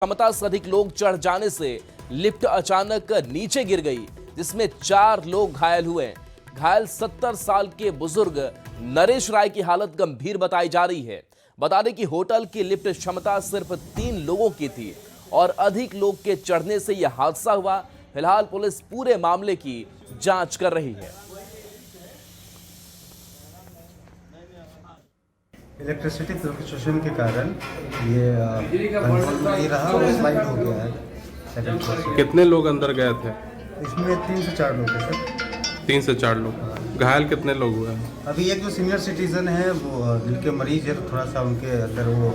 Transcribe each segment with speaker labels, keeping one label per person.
Speaker 1: क्षमता से अधिक लोग चढ़ जाने से लिफ्ट अचानक नीचे गिर गई, जिसमें 4 लोग घायल हुए। घायल 70 साल के बुजुर्ग नरेश राय की हालत गंभीर बताई जा रही है। बता दें कि होटल की लिफ्ट क्षमता सिर्फ 3 लोगों की थी और अधिक लोग के चढ़ने से यह हादसा हुआ। फिलहाल पुलिस पूरे मामले की जांच कर रही है।
Speaker 2: इलेक्ट्रिसिटी फ्लक्चुएशन के कारण ये कंट्रोल नहीं रहा और स्लाइड हो गया है सेकंड फ्लोर से।
Speaker 3: कितने लोग अंदर गए थे?
Speaker 2: इसमें 3 से 4 लोग हैं सर।
Speaker 3: 3 से 4 लोग। घायल कितने लोग हुए हैं?
Speaker 2: अभी एक जो सीनियर सिटीजन है वो दिल के मरीज है, थोड़ा सा उनके अंदर वो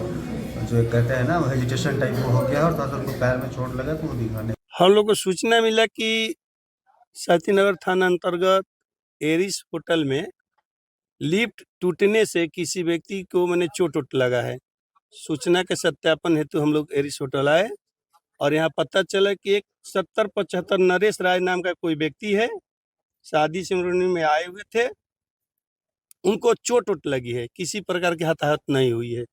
Speaker 2: जो कहते हैं ना हेजिटेशन टाइप वो हो गया है और थोड़ा सा उनको पैर में चोट लगा तो वो दिखाने।
Speaker 4: हम लोग को सूचना मिला कि शक्तिनगर थाना अंतर्गत एरिस होटल में लिफ्ट टूटने से किसी व्यक्ति को मैंने चोट लगा है। सूचना के सत्यापन हेतु हम लोग एरिस होटल आए और यहाँ पता चला कि एक 70-75 नरेश राय नाम का कोई व्यक्ति है, शादी सेरेमनी में आए हुए थे। उनको चोट लगी है, किसी प्रकार की हताहत नहीं हुई है।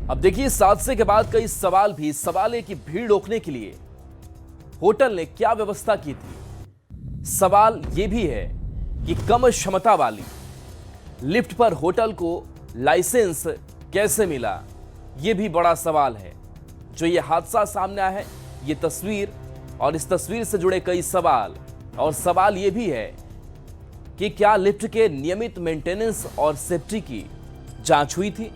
Speaker 1: अब देखिए, इस हादसे के बाद कई सवाल है कि भीड़ रोकने के लिए होटल ने क्या व्यवस्था की थी। सवाल यह भी है कि कम क्षमता वाली लिफ्ट पर होटल को लाइसेंस कैसे मिला, यह भी बड़ा सवाल है। जो यह हादसा सामने आया है, यह तस्वीर और इस तस्वीर से जुड़े कई सवाल, और सवाल यह भी है कि क्या लिफ्ट के नियमित मेंटेनेंस और सेफ्टी की जांच हुई थी।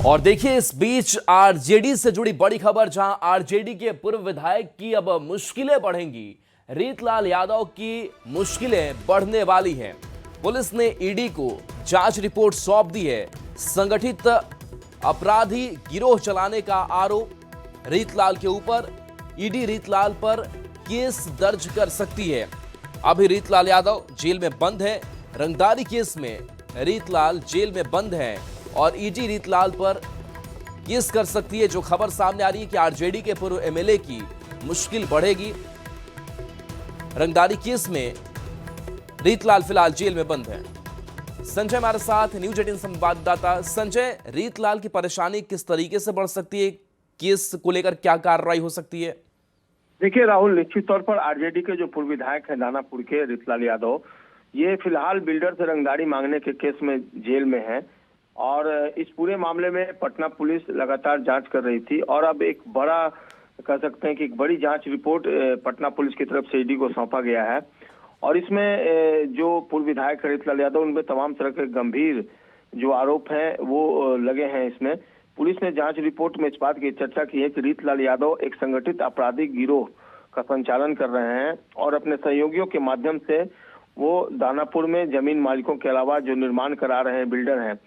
Speaker 1: और देखिए, इस बीच आरजेडी से जुड़ी बड़ी खबर, जहां आरजेडी के पूर्व विधायक की अब मुश्किलें बढ़ेंगी। रीतलाल यादव की मुश्किलें बढ़ने वाली हैं। पुलिस ने ईडी को जांच रिपोर्ट सौंप दी है। संगठित अपराधी गिरोह चलाने का आरोप रीतलाल के ऊपर। ईडी रीतलाल पर केस दर्ज कर सकती है। अभी रीतलाल यादव जेल में बंद है। रंगदारी केस में रीतलाल जेल में बंद है और ईडी रीतलाल पर केस कर सकती है। जो खबर सामने आ रही है कि आरजेडी के पूर्व एमएलए की मुश्किल बढ़ेगी। रंगदारी केस में रीतलाल फिलहाल जेल में बंद है। संजय हमारे साथ, न्यूज 18 संवाददाता संजय। रीतलाल की परेशानी किस तरीके से बढ़ सकती है? केस को लेकर क्या कार्रवाई हो सकती है?
Speaker 5: देखिए राहुल, निश्चित तौर पर आरजेडी के जो पूर्व विधायक है दानापुर के रीतलाल यादव, ये फिलहाल बिल्डर से रंगदारी मांगने के केस में जेल में है और इस पूरे मामले में पटना पुलिस लगातार जांच कर रही थी और अब एक बड़ा कह सकते हैं कि एक बड़ी जांच रिपोर्ट पटना पुलिस की तरफ से ईडी को सौंपा गया है और इसमें जो पूर्व विधायक रीतलाल यादव, उनपे तमाम तरह के गंभीर जो आरोप हैं वो लगे हैं। इसमें पुलिस ने जांच रिपोर्ट में इस बात की चर्चा की है कि रीतलाल यादव एक संगठित आपराधिक गिरोह का संचालन कर रहे हैं और अपने सहयोगियों के माध्यम से वो दानापुर में जमीन मालिकों के अलावा जो निर्माण करा रहे हैं बिल्डर हैं,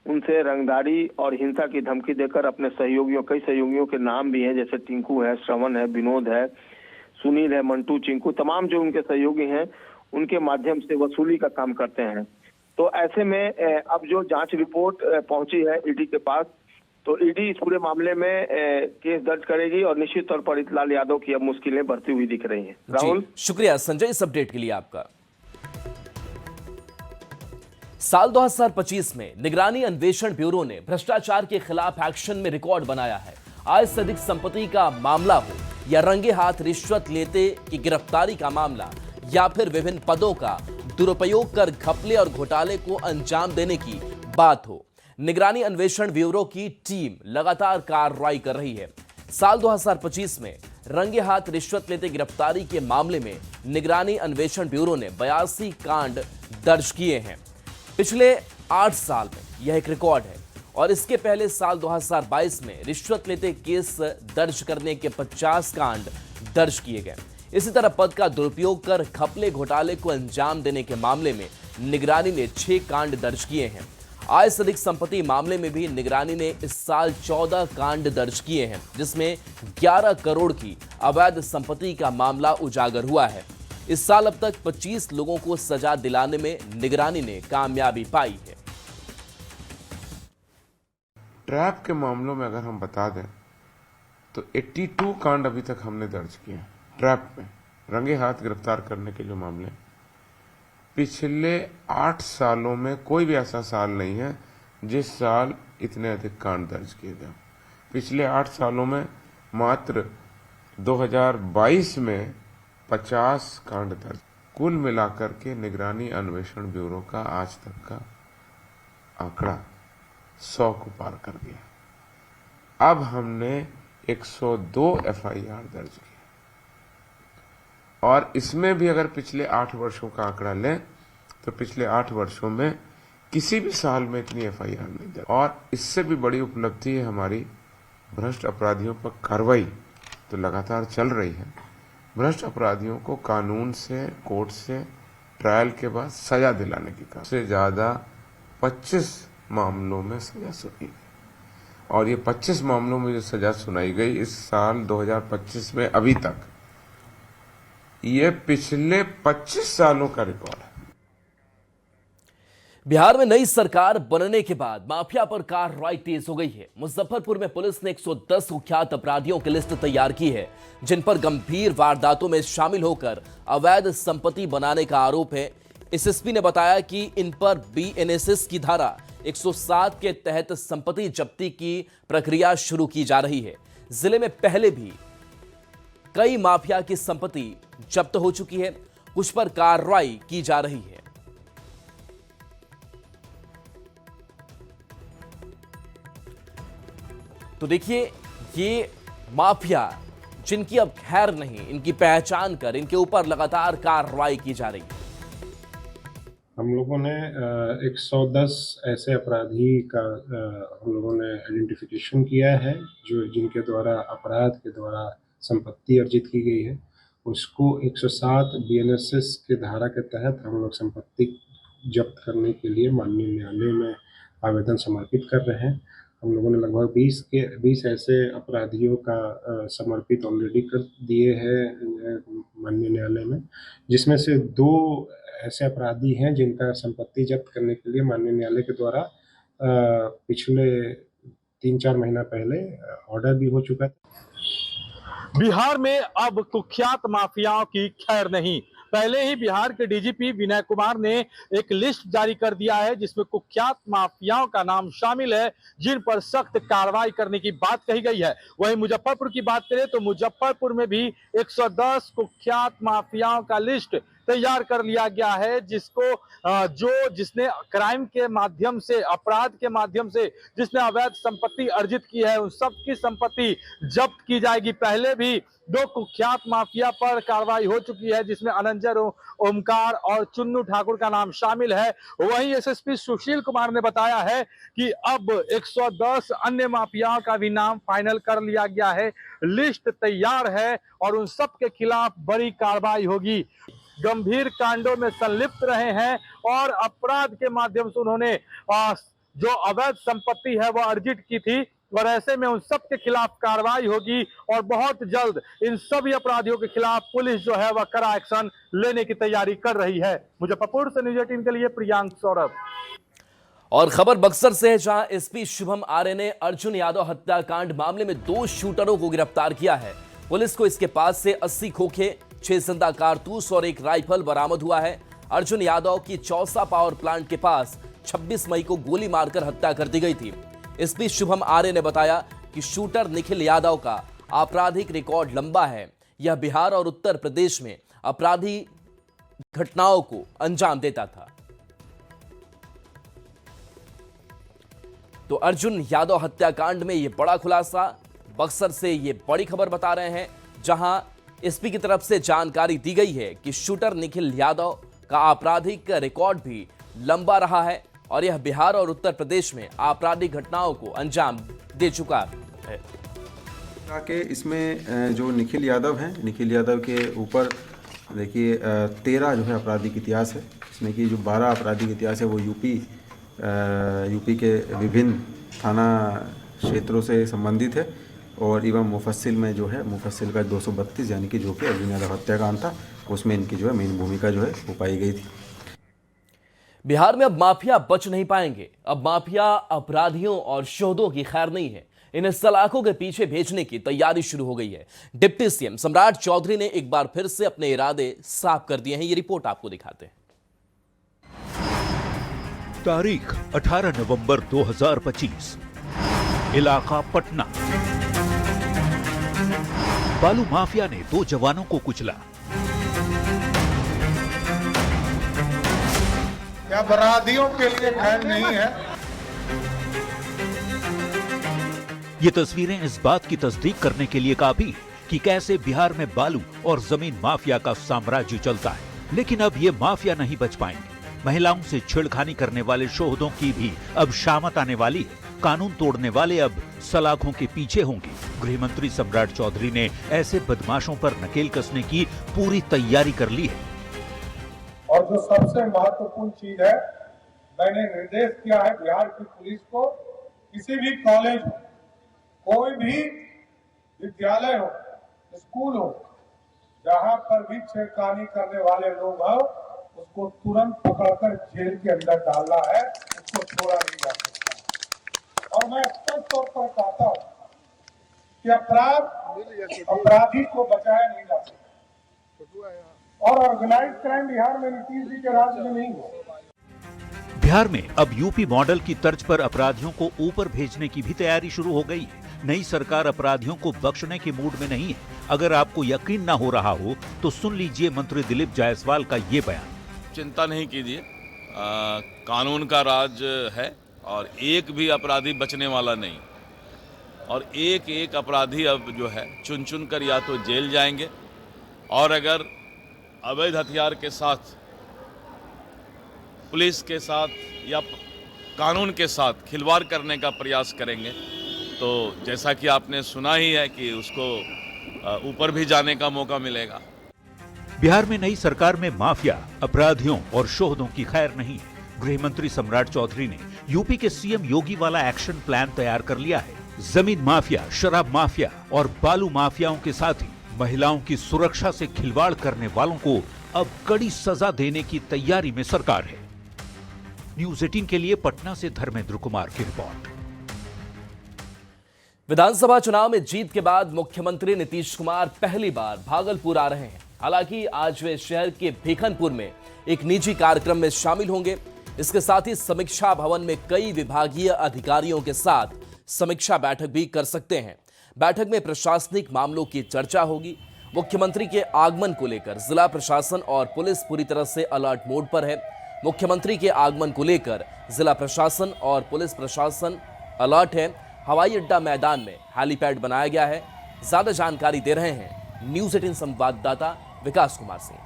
Speaker 5: उनसे रंगदारी और हिंसा की धमकी देकर अपने सहयोगियों, कई सहयोगियों के नाम भी हैं, जैसे टिंकू है, श्रवण है, विनोद है, सुनील है, मंटू, चिंकू, तमाम जो उनके सहयोगी हैं उनके माध्यम से वसूली का काम करते हैं। तो ऐसे में अब जो जांच रिपोर्ट पहुंची है ईडी के पास, तो ईडी इस पूरे मामले में केस दर्ज करेगी और निश्चित तौर पर रीतलाल यादव की अब मुश्किलें बढ़ती हुई दिख रही हैं। राहुल,
Speaker 1: शुक्रिया संजय इस अपडेट के लिए आपका। साल 2025 में निगरानी अन्वेषण ब्यूरो ने भ्रष्टाचार के खिलाफ एक्शन में रिकॉर्ड बनाया है। आय से अधिक संपत्ति का मामला हो या रंगे हाथ रिश्वत लेते की गिरफ्तारी का मामला या फिर विभिन्न पदों का दुरुपयोग कर घपले और घोटाले को अंजाम देने की बात हो, निगरानी अन्वेषण ब्यूरो की टीम लगातार कार्रवाई कर रही है। साल 2025 में रंगे हाथ रिश्वत लेते गिरफ्तारी के मामले में निगरानी अन्वेषण ब्यूरो ने 82 कांड दर्ज किए हैं। पिछले 8 साल में यह एक रिकॉर्ड है और इसके पहले साल 2022 में रिश्वत लेते केस दर्ज करने के 50 कांड दर्ज किए गए। इसी तरह पद का दुरुपयोग कर घपले घोटाले को अंजाम देने के मामले में निगरानी ने 6 कांड दर्ज किए हैं। आय से अधिक संपत्ति मामले में भी निगरानी ने इस साल 14 कांड दर्ज किए हैं, जिसमें 11 करोड़ की अवैध संपत्ति का मामला उजागर हुआ है। इस साल अब तक 25 लोगों को सजा दिलाने में निगरानी ने कामयाबी पाई है।
Speaker 6: ट्रैप के मामलों में अगर हम बता दें तो 82 कांड अभी तक हमने दर्ज किए हैं ट्रैप में, रंगे हाथ गिरफ्तार करने के जो मामले। पिछले 8 सालों में कोई भी ऐसा साल नहीं है जिस साल इतने अधिक कांड दर्ज किए गए। पिछले 8 सालों में मात्र 2022 में 50 कांड दर्ज। कुल मिलाकर के निगरानी अन्वेषण ब्यूरो का आज तक का आंकड़ा 100 को पार कर गया। अब हमने 102 FIR दर्ज किया और इसमें भी अगर पिछले 8 वर्षों का आंकड़ा लें तो पिछले 8 वर्षों में किसी भी साल में इतनी FIR नहीं दर्ज। और इससे भी बड़ी उपलब्धि है हमारी भ्रष्ट अपराधियों पर कार्रवाई तो लगातार चल रही है। भ्रष्ट अपराधियों को कानून से, कोर्ट से ट्रायल के बाद सजा दिलाने की काम से ज्यादा 25 मामलों में सजा सुनाई गई और ये 25 मामलों में जो सजा सुनाई गई इस साल 2025 में अभी तक ये पिछले 25 सालों का रिकॉर्ड है।
Speaker 1: बिहार में नई सरकार बनने के बाद माफिया पर कार्रवाई तेज हो गई है। मुजफ्फरपुर में पुलिस ने 110 कुख्यात अपराधियों की लिस्ट तैयार की है जिन पर गंभीर वारदातों में शामिल होकर अवैध संपत्ति बनाने का आरोप है। एसएसपी ने बताया कि इन पर BNSS की धारा 107 के तहत संपत्ति जब्ती की प्रक्रिया शुरू की जा रही है। जिले में पहले भी कई माफिया की संपत्ति जब्त हो चुकी है, कुछ पर कार्रवाई की जा रही है। तो देखिए, ये माफिया जिनकी अब खैर नहीं, इनकी पहचान कर इनके ऊपर लगातार कार्रवाई की जा रही है।
Speaker 7: हम लोगों ने 110 ऐसे अपराधी का हम लोगों ने आइडेंटिफिकेशन किया है जो जिनके द्वारा अपराध के द्वारा संपत्ति अर्जित की गई है। उसको 107 BNSS के धारा के तहत हम लोग संपत्ति जब्त करने के लिए माननीय न्यायालय में आवेदन समर्पित कर रहे हैं। हम लोगों ने लगभग 20 ऐसे अपराधियों का समर्पित ऑलरेडी कर दिए हैं माननीय न्यायालय में, जिसमें से 2 ऐसे अपराधी हैं जिनका संपत्ति जब्त करने के लिए माननीय न्यायालय के द्वारा पिछले 3-4 महीना पहले ऑर्डर भी हो चुका था।
Speaker 8: बिहार में अब कुख्यात माफियाओं की खैर नहीं। पहले ही बिहार के डीजीपी विनय कुमार ने एक लिस्ट जारी कर दिया है जिसमें कुख्यात माफियाओं का नाम शामिल है जिन पर सख्त कार्रवाई करने की बात कही गई है। वहीं मुजफ्फरपुर की बात करें तो मुजफ्फरपुर में भी 110 कुख्यात माफियाओं का लिस्ट तैयार कर लिया गया है जिसने क्राइम के माध्यम से, अपराध के माध्यम से जिसने अवैध संपत्ति अर्जित की है उन सब की संपत्ति जब्त की जाएगी। पहले भी 2 कुख्यात माफिया पर कार्रवाई हो चुकी है जिसमें अनंजर, ओमकार और चुन्नू ठाकुर का नाम शामिल है। वहीं एसएसपी सुशील कुमार ने बताया है कि अब 110 अन्य माफियाओं का भी नाम फाइनल कर लिया गया है, लिस्ट तैयार है और उन सब के खिलाफ बड़ी कार्रवाई होगी। गंभीर कांडों में संलिप्त रहे हैं और अपराध के माध्यम से उन्होंने जो अवैध संपत्ति है वह अर्जित की थी और ऐसे में उन सब के खिलाफ कार्रवाई होगी और बहुत जल्द इन सभी अपराधियों के खिलाफ पुलिस जो है वह कड़ा एक्शन लेने की तैयारी कर रही है। मुजफ्फरपुर से न्यूज़ 18 के लिए प्रियांक सौरभ।
Speaker 1: और खबर बक्सर से है जहां एसपी शुभम आर्य ने अर्जुन यादव हत्याकांड मामले में 2 शूटरों को गिरफ्तार किया है। पुलिस को इसके पास से 80 खोखे, 6 जिंदा कारतूस और 1 राइफल बरामद हुआ है। अर्जुन यादव की चौसा पावर प्लांट के पास 26 मई को गोली मारकर हत्या कर दी गई थी। एसपी शुभम आर्य ने बताया कि शूटर निखिल यादव का आपराधिक रिकॉर्ड लंबा है। यह बिहार और उत्तर प्रदेश में आपराधिक घटनाओं को अंजाम देता था। तो अर्जुन यादव हत्याकांड में यह बड़ा खुलासा, बक्सर से यह बड़ी खबर बता रहे हैं जहां एसपी की तरफ से जानकारी दी गई है कि शूटर निखिल यादव का आपराधिक रिकॉर्ड भी लंबा रहा है और यह बिहार और उत्तर प्रदेश में आपराधिक घटनाओं को अंजाम दे चुका है।
Speaker 9: कि इसमें जो निखिल यादव हैं, निखिल यादव के ऊपर देखिए 13 जो है आपराधिक इतिहास है। इसमें कि जो 12 आपराधिक इतिहास है वो यूपी के विभिन्न थाना क्षेत्रों से संबंधित है और एवं मुफस्सिल में जो है मुफस्सिल का 232 यानी कि जो कि अर्जुन यादव हत्याकांड था उसमें इनकी जो है मेन भूमिका जो है वो पाई गई थी।
Speaker 1: बिहार में अब माफिया बच नहीं पाएंगे। अब माफिया अपराधियों और शोधों की खैर नहीं है। इन सलाखों के पीछे भेजने की तैयारी शुरू हो गई है। डिप्टी सीएम सम्राट चौधरी ने एक बार फिर से अपने इरादे साफ कर दिए हैं। ये रिपोर्ट आपको दिखाते हैं।
Speaker 10: तारीख 18 नवंबर 2025, इलाका पटना। बालू माफिया ने 2 जवानों को कुचला।
Speaker 11: क्या अपराधियों के लिए खैर नहीं है?
Speaker 10: ये तस्वीरें इस बात की तस्दीक करने के लिए काफी कि कैसे बिहार में बालू और जमीन माफिया का साम्राज्य चलता है। लेकिन अब ये माफिया नहीं बच पाएंगे। महिलाओं से छेड़खानी करने वाले शोहदों की भी अब शामत आने वाली है। कानून तोड़ने वाले अब सलाखों के पीछे होंगे। गृह मंत्री सम्राट चौधरी ने ऐसे बदमाशों पर नकेल कसने की पूरी तैयारी कर ली है।
Speaker 11: और जो सबसे महत्वपूर्ण चीज है, मैंने निर्देश किया है बिहार की पुलिस को, किसी भी कॉलेज हो, कोई भी विद्यालय हो, स्कूल हो, जहां पर भी छेड़खानी करने वाले लोग हो, उसको तुरंत पकड़कर जेल के अंदर डालना है। उसको छोड़ा नहीं जा सकता। और मैं स्पष्ट तौर पर कहता हूं कि अपराधी को बचाया नहीं जा सकता। और ऑर्गेनाइज क्राइम बिहार में नीतीश जी के राज में नहीं हुआ।
Speaker 10: बिहार में अब यूपी मॉडल की तर्ज पर अपराधियों को ऊपर भेजने की भी तैयारी शुरू हो गई है। नई सरकार अपराधियों को बख्शने के मूड में नहीं है। अगर आपको यकीन न हो रहा हो तो सुन लीजिए मंत्री दिलीप जायसवाल का ये बयान।
Speaker 12: चिंता नहीं कीजिए, कानून का राज है और एक भी अपराधी बचने वाला नहीं। और एक एक अपराधी अब जो है चुन चुन कर या तो जेल जाएंगे, और अगर अवैध हथियार के साथ, पुलिस के साथ या कानून के साथ खिलवाड़ करने का प्रयास करेंगे तो जैसा कि आपने सुना ही है कि उसको ऊपर भी जाने का मौका मिलेगा।
Speaker 10: बिहार में नई सरकार में माफिया, अपराधियों और शोहदों की खैर नहीं है। गृह मंत्री सम्राट चौधरी ने यूपी के सीएम योगी वाला एक्शन प्लान तैयार कर लिया है। जमीन माफिया, शराब माफिया और बालू माफियाओं के साथ ही महिलाओं की सुरक्षा से खिलवाड़ करने वालों को अब कड़ी सजा देने की तैयारी में सरकार है। न्यूज़ 18 के लिए पटना से धर्मेंद्र कुमार की रिपोर्ट।
Speaker 1: विधानसभा चुनाव में जीत के बाद मुख्यमंत्री नीतीश कुमार पहली बार भागलपुर आ रहे हैं। हालांकि आज वे शहर के भीखनपुर में एक निजी कार्यक्रम में शामिल होंगे। इसके साथ ही समीक्षा भवन में कई विभागीय अधिकारियों के साथ समीक्षा बैठक भी कर सकते हैं। बैठक में प्रशासनिक मामलों की चर्चा होगी। मुख्यमंत्री के आगमन को लेकर जिला प्रशासन और पुलिस पूरी तरह से अलर्ट मोड पर है। मुख्यमंत्री के आगमन को लेकर जिला प्रशासन और पुलिस प्रशासन अलर्ट है। हवाई अड्डा मैदान में हेलीपैड बनाया गया है। ज्यादा जानकारी दे रहे हैं न्यूज़ 18 संवाददाता विकास कुमार सिंह।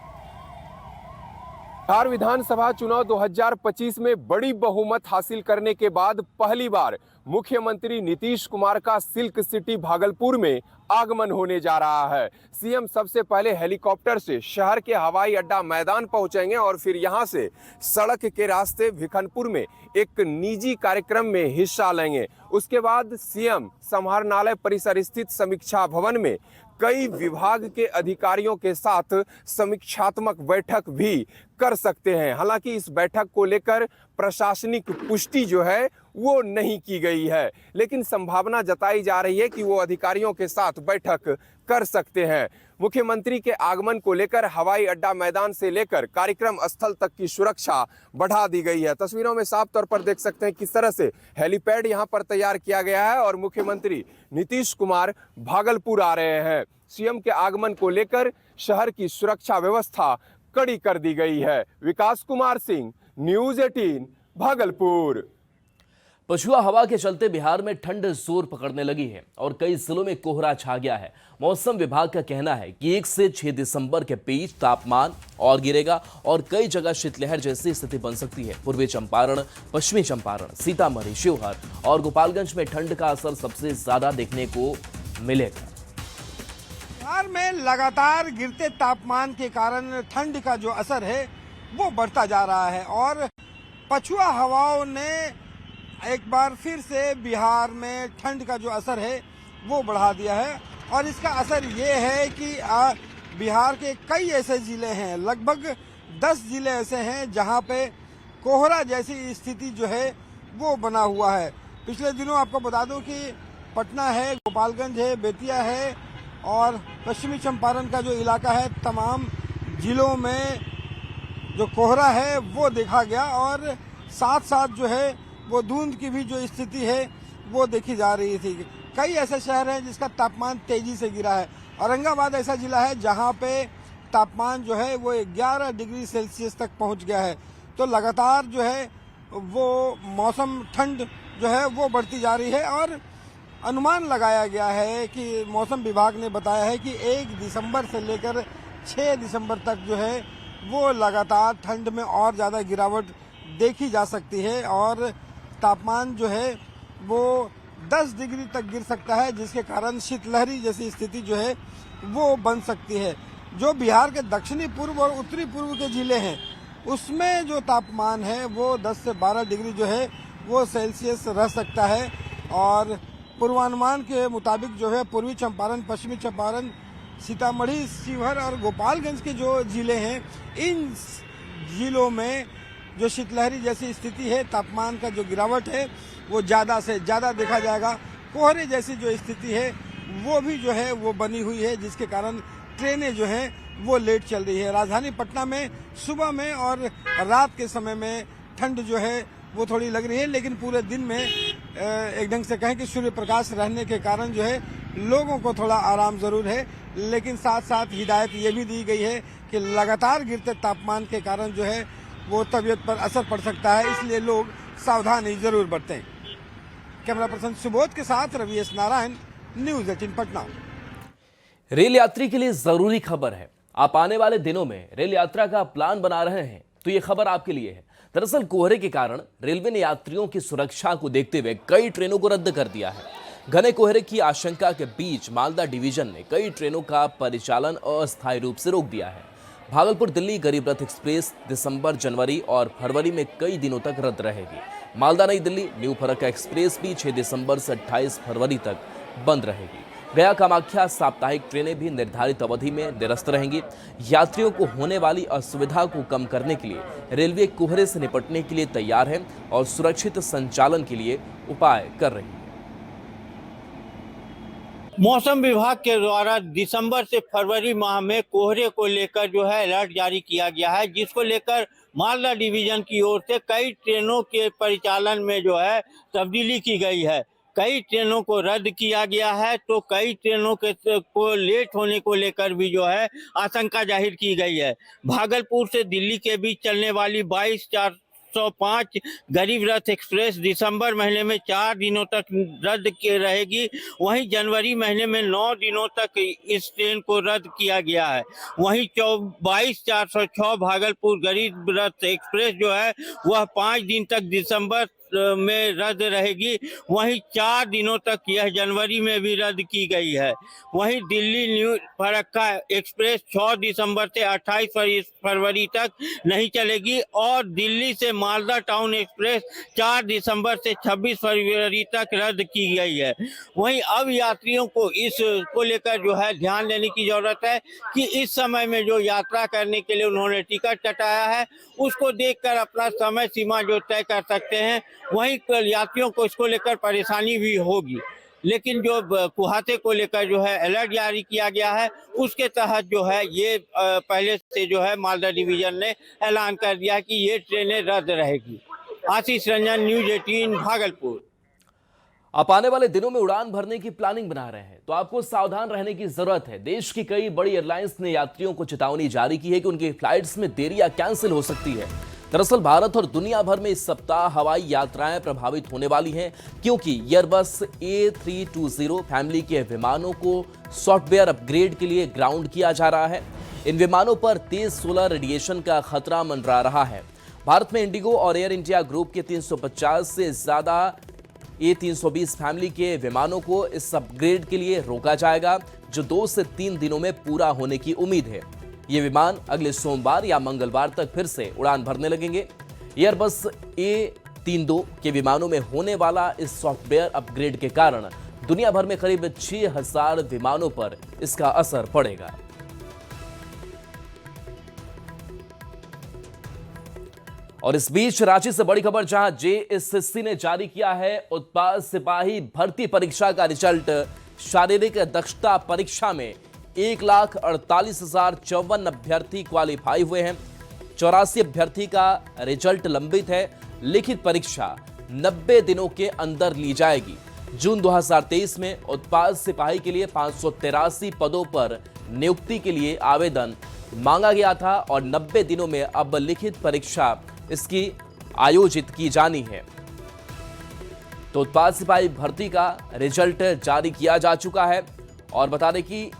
Speaker 13: बिहार विधानसभा चुनाव 2025 में बड़ी बहुमत हासिल करने के बाद पहली बार मुख्यमंत्री नीतीश कुमार का सिल्क सिटी भागलपुर में आगमन होने जा रहा है। सीएम सबसे पहले हेलीकॉप्टर से शहर के हवाई अड्डा मैदान पहुंचेंगे और फिर यहां से सड़क के रास्ते भीखनपुर में एक निजी कार्यक्रम में हिस्सा लेंगे। उसके बाद सीएम समाहरणालय परिसर स्थित समीक्षा भवन में कई विभाग के अधिकारियों के साथ समीक्षात्मक बैठक भी कर सकते हैं। हालांकि इस बैठक को लेकर प्रशासनिक पुष्टि जो है वो नहीं की गई है, लेकिन संभावना जताई जा रही है कि वो अधिकारियों के साथ बैठक कर सकते हैं। मुख्यमंत्री के आगमन को लेकर हवाई अड्डा मैदान से लेकर कार्यक्रम स्थल तक की सुरक्षा बढ़ा दी गई है। तस्वीरों में साफ तौर पर देख सकते हैं किस तरह से हेलीपैड यहां पर तैयार किया गया है और मुख्यमंत्री नीतीश कुमार भागलपुर आ रहे हैं। सीएम के आगमन को लेकर शहर की सुरक्षा व्यवस्था कड़ी कर दी गई है। विकास कुमार सिंह, न्यूज़ 18 भागलपुर।
Speaker 1: पछुआ हवा के चलते बिहार में ठंड जोर पकड़ने लगी है और कई जिलों में कोहरा छा गया है। मौसम विभाग का कहना है कि 1 से 6 दिसंबर के बीच तापमान और गिरेगा और कई जगह शीतलहर जैसी स्थिति बन सकती है। पूर्वी चंपारण, पश्चिमी चंपारण, सीतामढ़ी, शिवहर और गोपालगंज में ठंड का असर सबसे ज्यादा देखने को मिलेगा।
Speaker 14: बिहार में लगातार गिरते तापमान के कारण ठंड का जो असर है वो बढ़ता जा रहा है और पछुआ हवाओं ने एक बार फिर से बिहार में ठंड का जो असर है वो बढ़ा दिया है। और इसका असर ये है कि बिहार के कई ऐसे जिले हैं, लगभग 10 जिले ऐसे हैं जहां पे कोहरा जैसी स्थिति जो है वो बना हुआ है। पिछले दिनों आपको बता दूं कि पटना है, गोपालगंज है, बेतिया है और पश्चिमी चंपारण का जो इलाका है, तमाम जिलों में जो कोहरा है वो देखा गया और साथ साथ जो है वो धुंध की भी जो स्थिति है वो देखी जा रही थी। कई ऐसे शहर हैं जिसका तापमान तेजी से गिरा है। औरंगाबाद ऐसा जिला है जहां पे तापमान जो है वो 11 डिग्री सेल्सियस तक पहुंच गया है। तो लगातार जो है वो मौसम ठंड जो है वो बढ़ती जा रही है और अनुमान लगाया गया है कि मौसम विभाग ने बताया है कि 1 दिसंबर से लेकर 6 दिसंबर तक जो है वो लगातार ठंड में और ज़्यादा गिरावट देखी जा सकती है और तापमान जो है वो 10 डिग्री तक गिर सकता है, जिसके कारण शीतलहरी जैसी स्थिति जो है वो बन सकती है। जो बिहार के दक्षिणी पूर्व और उत्तरी पूर्व के जिले हैं उसमें जो तापमान है वो 10 से 12 डिग्री जो है वो सेल्सियस रह सकता है और पूर्वानुमान के मुताबिक जो है पूर्वी चंपारण, पश्चिमी चंपारण, सीतामढ़ी, शिवहर और गोपालगंज के जो जिले हैं इन जिलों में जो शीतलहरी जैसी स्थिति है, तापमान का जो गिरावट है वो ज़्यादा से ज़्यादा देखा जाएगा। कोहरे जैसी जो स्थिति है वो भी जो है वो बनी हुई है, जिसके कारण ट्रेनें जो हैं वो लेट चल रही है। राजधानी पटना में सुबह में और रात के समय में ठंड जो है वो थोड़ी लग रही है, लेकिन पूरे दिन में एक ढंग से कहें कि सूर्य प्रकाश रहने के कारण जो है लोगों को थोड़ा आराम ज़रूर है, लेकिन साथ साथ हिदायत ये भी दी गई है कि लगातार गिरते तापमान के कारण जो है वो तबीयत पर असर पड़ सकता है, इसलिए लोग सावधानी जरूर बरतें। कैमरा पर्सन सुबोध के साथ Ravi S Narayan, news 18 Patna.
Speaker 1: Rail यात्री के लिए जरूरी खबर है। आप आने वाले दिनों में रेल यात्रा का प्लान बना रहे हैं तो ये खबर आपके लिए है। दरअसल कोहरे के कारण रेलवे ने यात्रियों की सुरक्षा को देखते हुए कई ट्रेनों को रद्द कर दिया है। घने कोहरे की आशंका के बीच मालदा डिवीजन ने कई ट्रेनों का परिचालन अस्थायी रूप से रोक दिया है। भागलपुर दिल्ली गरीब रथ एक्सप्रेस दिसंबर, जनवरी और फरवरी में कई दिनों तक रद्द रहेगी। मालदा नई दिल्ली न्यू फरक्का एक्सप्रेस भी 6 दिसंबर से 28 फरवरी तक बंद रहेगी। गया कामाख्या साप्ताहिक ट्रेनें भी निर्धारित अवधि में निरस्त रहेंगी। यात्रियों को होने वाली असुविधा को कम करने के लिए रेलवे कोहरे से निपटने के लिए तैयार है और सुरक्षित संचालन के लिए उपाय कर रही है।
Speaker 15: मौसम विभाग के द्वारा दिसंबर से फरवरी माह में कोहरे को लेकर जो है अलर्ट जारी किया गया है, जिसको लेकर मालदा डिवीजन की ओर से कई ट्रेनों के परिचालन में जो है तब्दीली की गई है। कई ट्रेनों को रद्द किया गया है तो कई ट्रेनों को लेट होने को लेकर भी जो है आशंका जाहिर की गई है। भागलपुर से दिल्ली के बीच चलने वाली 22-405 गरीब रथ एक्सप्रेस दिसंबर महीने में 4 दिनों तक रद्द की रहेगी। वहीं जनवरी महीने में 9 दिनों तक इस ट्रेन को रद्द किया गया है। वहीं 22-406 भागलपुर गरीब रथ एक्सप्रेस जो है वह 5 दिन तक दिसंबर में रद्द रहेगी। वहीं 4 दिनों तक यह जनवरी में भी रद्द की गई है। वहीं दिल्ली न्यू फरक्का एक्सप्रेस 6 दिसंबर से 28 फरवरी तक नहीं चलेगी और दिल्ली से मालदा टाउन एक्सप्रेस 4 दिसंबर से 26 फरवरी तक रद्द की गई है। वहीं अब यात्रियों को इसको लेकर जो है ध्यान देने की जरूरत है कि इस समय में जो यात्रा करने के लिए उन्होंने टिकट कटाया है उसको देखकर अपना समय सीमा जो तय कर सकते हैं। वहीं यात्रियों को इसको लेकर परेशानी भी होगी, लेकिन जो कुहासे को लेकर जो है अलर्ट जारी किया गया है उसके तहत जो है ये पहले से जो है मालदा डिवीजन ने ऐलान कर दिया कि ये ट्रेनें रद्द रहेगी। आशीष रंजन, न्यूज़ 18 भागलपुर।
Speaker 1: आप आने वाले दिनों में उड़ान भरने की प्लानिंग बना रहे हैं तो आपको सावधान रहने की जरूरत है। देश की कई बड़ी एयरलाइंस ने यात्रियों को चेतावनी जारी की है कि उनकी फ्लाइट्स में देरी या कैंसिल हो सकती है। दरअसल भारत और दुनिया भर में इस सप्ताह हवाई यात्राएं प्रभावित होने वाली हैं, क्योंकि एयरबस A320 फैमिली के विमानों को सॉफ्टवेयर अपग्रेड के लिए ग्राउंड किया जा रहा है। इन विमानों पर तेज सोलर रेडिएशन का खतरा मंडरा रहा है। भारत में इंडिगो और एयर इंडिया ग्रुप के 350 से ज्यादा A320 फैमिली के विमानों को इस अपग्रेड के लिए रोका जाएगा, जो 2 से 3 दिनों में पूरा होने की उम्मीद है। ये विमान अगले सोमवार या मंगलवार तक फिर से उड़ान भरने लगेंगे। एयरबस A32 के विमानों में होने वाला इस सॉफ्टवेयर अपग्रेड के कारण दुनिया भर में करीब 6000 विमानों पर इसका असर पड़ेगा। और इस बीच रांची से बड़ी खबर, जहां जेएसएससी ने जारी किया है उत्पाद सिपाही भर्ती परीक्षा का रिजल्ट। शारीरिक दक्षता परीक्षा में 1,48,054 अभ्यर्थी क्वालिफाई हुए हैं। 84 अभ्यर्थी का रिजल्ट लंबित है। लिखित परीक्षा 90 दिनों के अंदर ली जाएगी। जून 2023 में उत्पाद सिपाही के लिए 583 पदों पर नियुक्ति के लिए आवेदन मांगा गया था और 90 दिनों में अब लिखित परीक्षा इसकी आयोजित की जानी है। तो उत्पाद सिपाही भर्ती का रिजल्ट जारी किया जा चुका है और बता दें कि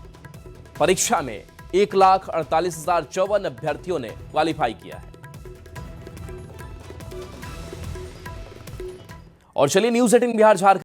Speaker 1: परीक्षा में 1,48,054 अभ्यर्थियों ने क्वालिफाई किया है। और चलिए न्यूज़ 18 बिहार झारखंड